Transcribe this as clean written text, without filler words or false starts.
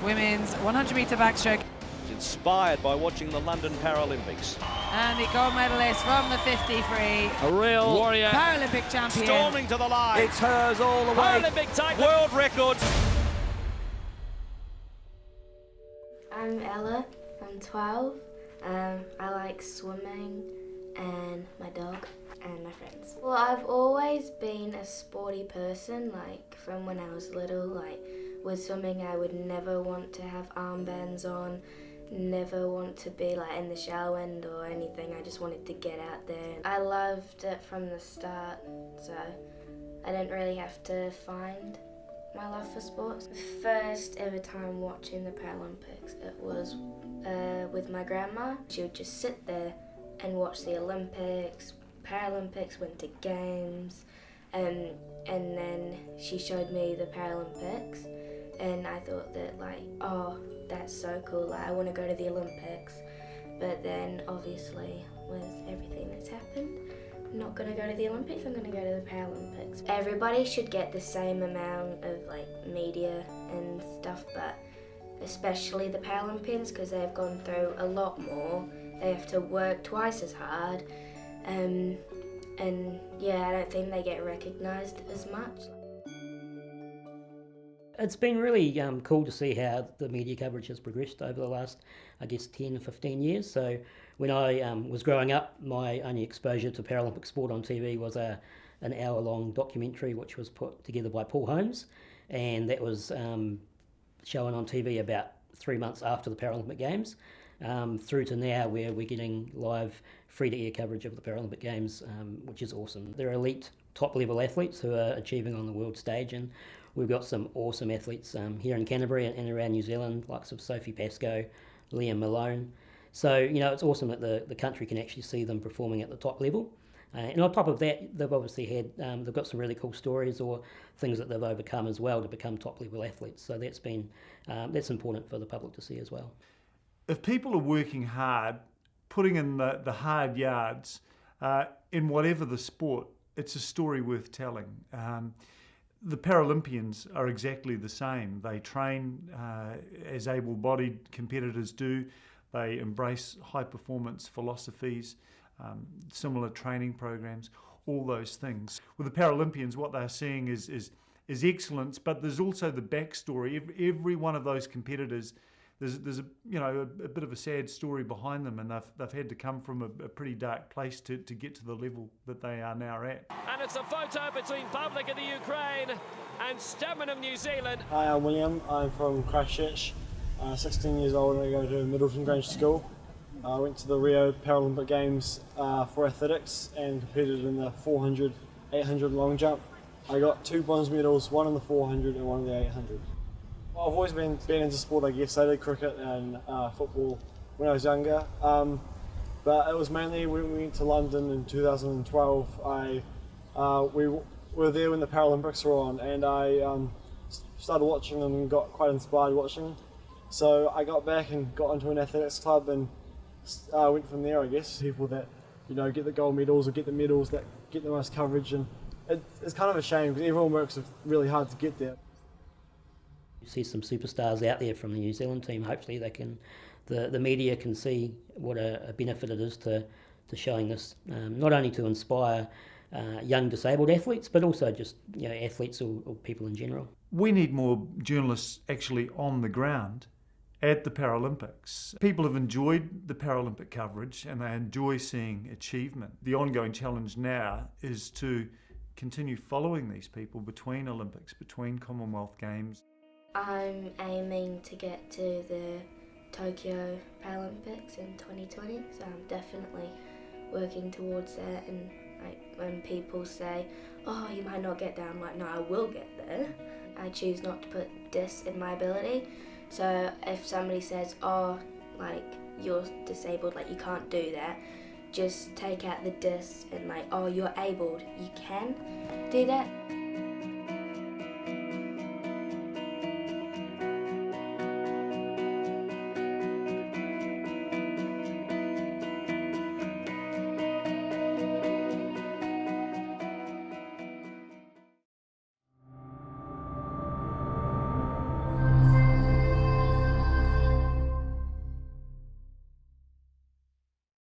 women's 100-metre backstroke. Inspired by watching the London Paralympics. And the gold medalist from the 50 free. A real warrior. Paralympic champion. Storming to the line. It's hers all the way. Paralympic title. World record. I'm Ella. I'm 12. I like swimming and my dog and my friends. Well, I've always been a sporty person, like from when I was little. Like with swimming, I would never want to have armbands on, never want to be like in the shallow end or anything. I just wanted to get out there. I loved it from the start, so I didn't really have to find my love for sports. The first ever time watching the Paralympics, it was with my grandma. She would just sit there and watch the Olympics, Paralympics, Winter Games, and then she showed me the Paralympics, and I thought that like, oh, that's so cool, like I want to go to the Olympics. But then obviously with everything that's happened, I'm not going to go to the Olympics, I'm going to go to the Paralympics. Everybody should get the same amount of like media and stuff, but especially the Paralympians, because they've gone through a lot more. They have to work twice as hard, and yeah, I don't think they get recognised as much. It's been really cool to see how the media coverage has progressed over the last, I guess, 10 or 15 years. So when I was growing up, my only exposure to Paralympic sport on TV was an hour-long documentary which was put together by Paul Holmes, and that was shown on TV about 3 months after the Paralympic Games, through to now where we're getting live free-to-air coverage of the Paralympic Games, which is awesome. They're elite, top-level athletes who are achieving on the world stage, and we've got some awesome athletes here in Canterbury and around New Zealand, likes of Sophie Pascoe, Liam Malone. So, you know, it's awesome that the country can actually see them performing at the top level. And on top of that, they've obviously had, they've got some really cool stories or things that they've overcome as well to become top-level athletes. So that's been, that's important for the public to see as well. If people are working hard, putting in the hard yards, in whatever the sport, it's a story worth telling. The Paralympians are exactly the same. They train as able-bodied competitors do. They embrace high-performance philosophies, similar training programs, all those things. With the Paralympians, what they're seeing is excellence, but there's also the backstory. Every one of those competitors, there's a bit of a sad story behind them, and they've had to come from a pretty dark place to get to the level that they are now at. And it's a photo between Public of the Ukraine and Stemmen of New Zealand. Hi, I'm William. I'm from Christchurch. 16 years old, and I go to Middleton Grange School. I went to the Rio Paralympic Games for athletics and competed in the 400, 800 long jump. I got 2 bronze medals, one in the 400 and one in the 800. Well, I've always been into sport, I guess. I did cricket and football when I was younger, but it was mainly when we went to London in 2012. We were there when the Paralympics were on, and I started watching them and got quite inspired watching. So I got back and got into an athletics club and went from there, I guess. People that, get the gold medals or get the medals that get the most coverage, and it's kind of a shame because everyone works really hard to get there. You see some superstars out there from the New Zealand team. Hopefully they can, the media can see what a benefit it is to showing this, not only to inspire young disabled athletes, but also just athletes or people in general. We need more journalists actually on the ground at the Paralympics. People have enjoyed the Paralympic coverage and they enjoy seeing achievement. The ongoing challenge now is to continue following these people between Olympics, between Commonwealth Games. I'm aiming to get to the Tokyo Paralympics in 2020, so I'm definitely working towards that. And when people say, oh, you might not get there, I'm like, no, I will get there. I choose not to put dis in my ability. So if somebody says, oh, like, you're disabled, like, you can't do that, just take out the dis and like, oh, you're abled, you can do that.